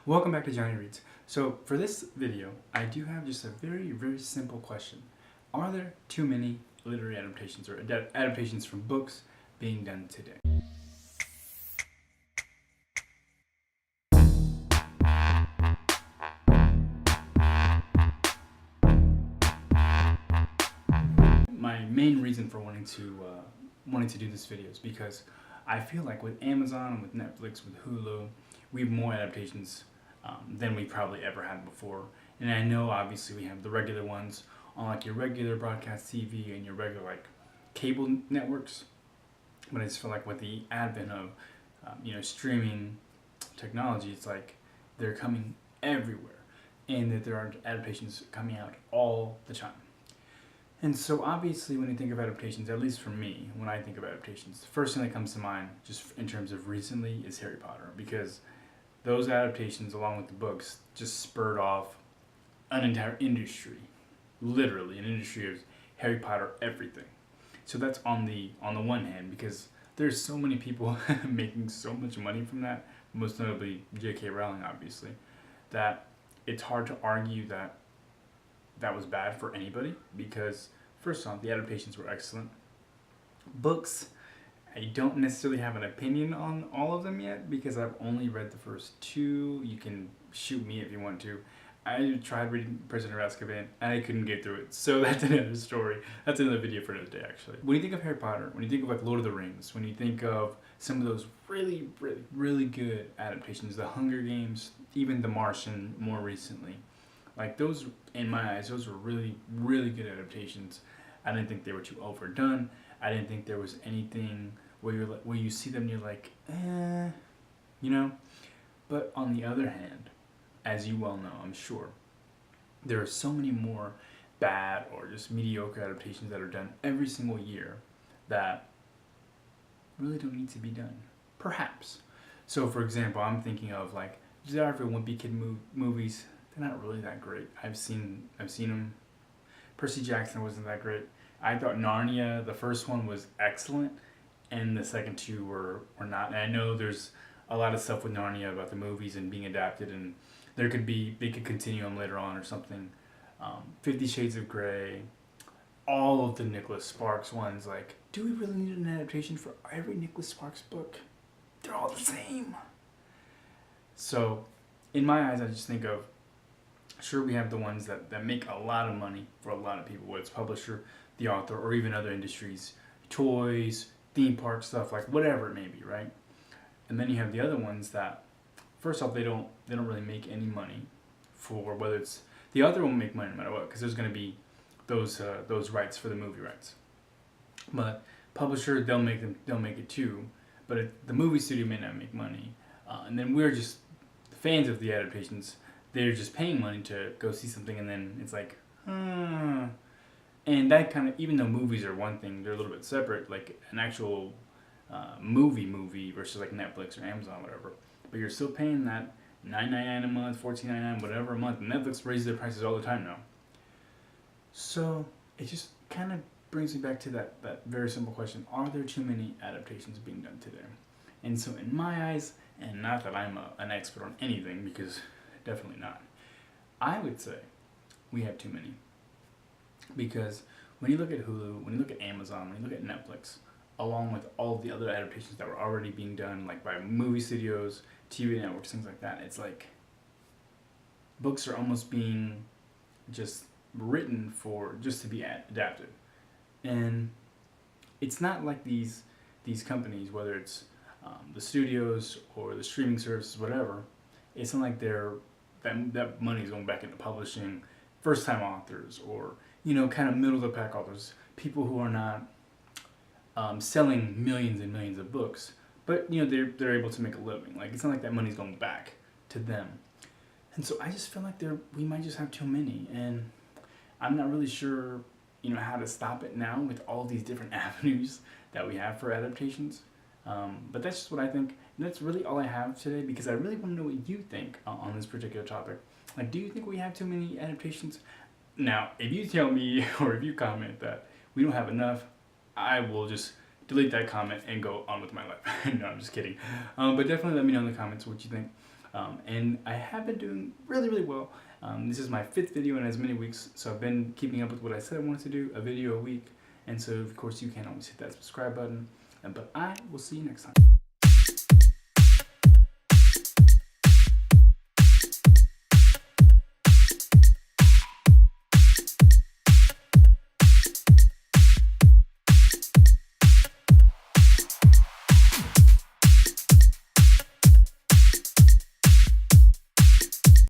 Welcome back to Johnny Reads. So for this video, I do have just a very simple question. Are there too many literary adaptations or adaptations from books being done today? My main reason for wanting to do this video is because I feel like with Amazon, with Netflix, with Hulu, we have more adaptations than we probably ever had before. And I know obviously we have the regular ones on like your regular broadcast TV and your regular like cable networks, but I just feel like with the advent of streaming technology, it's like they're coming everywhere, and that there are adaptations coming out all the time. And so obviously when you think of adaptations, at least for me, when I think of adaptations, the first thing that comes to mind, just in terms of recently, is Harry Potter, because those adaptations, along with the books, just spurred off an entire industry, literally an industry of Harry Potter everything. So that's on the one hand, because there's so many people making so much money from that, most notably J.K. Rowling, obviously, that it's hard to argue that that was bad for anybody, because first off, the adaptations were excellent. Books, I don't necessarily have an opinion on all of them yet, because I've only read the first two. You can shoot me if you want to. I tried reading Prisoner of Azkaban and I couldn't get through it, so that's another story. That's another video for another day, actually. When you think of Harry Potter, when you think of like Lord of the Rings, when you think of some of those really good adaptations, The Hunger Games, even The Martian more recently, like those, in my eyes, those were really good adaptations. I didn't think they were too overdone. I didn't think there was anything where you see them and you're like, you know? But on the other hand, as you well know, I'm sure, there are so many more bad or just mediocre adaptations that are done every single year that really don't need to be done. Perhaps. So for example, I'm thinking of like Desire for Wimpy Kid movies. They're not really that great. I've seen them. Percy Jackson wasn't that great. I thought Narnia, the first one, was excellent, and the second two were not. And I know there's a lot of stuff with Narnia about the movies and being adapted, and they could continue them later on or something. 50 Shades of Grey, all of the Nicholas Sparks ones. Like, do we really need an adaptation for every Nicholas Sparks book? They're all the same. So, in my eyes, I just think of, sure, we have the ones that make a lot of money for a lot of people, whether it's publisher, the author, or even other industries, toys, theme park stuff, like whatever it may be, right? And then you have the other ones that, first off, they don't really make any money for, whether it's, the author won't make money no matter what, because there's going to be those rights for the movie rights. But publisher, they'll make it too, but the movie studio may not make money. And then we're just fans of the adaptations. They're just paying money to go see something, and then it's like, and that kind of, even though movies are one thing, they're a little bit separate, like an actual movie versus like Netflix or Amazon, whatever. But you're still paying that $9.99 a month, $14.99, whatever a month. Netflix raises their prices all the time now. So it just kind of brings me back to that very simple question: are there too many adaptations being done today? And so in my eyes, and not that I'm an expert on anything, because definitely not, I would say we have too many. Because when you look at Hulu, when you look at Amazon, when you look at Netflix, along with all of the other adaptations that were already being done, like by movie studios, TV networks, things like that, it's like books are almost being just written for just to be adapted. And it's not like these companies, whether it's the studios or the streaming services, whatever, it's not like that money is going back into publishing first-time authors, or kind of middle-of-the-pack authors, people who are not selling millions and millions of books, but they're able to make a living. Like, it's not like that money's going back to them. And so I just feel like we might just have too many, and I'm not really sure how to stop it now with all these different avenues that we have for adaptations. But that's just what I think, and that's really all I have today, because I really want to know what you think on this particular topic. Like, do you think we have too many adaptations? Now, if you tell me, or if you comment that we don't have enough, I will just delete that comment and go on with my life. No, I'm just kidding. But definitely let me know in the comments what you think. And I have been doing really, really well. This is my 5th video in as many weeks, so I've been keeping up with what I said I wanted to do, a video a week. And so, of course, you can always hit that subscribe button. But I will see you next time.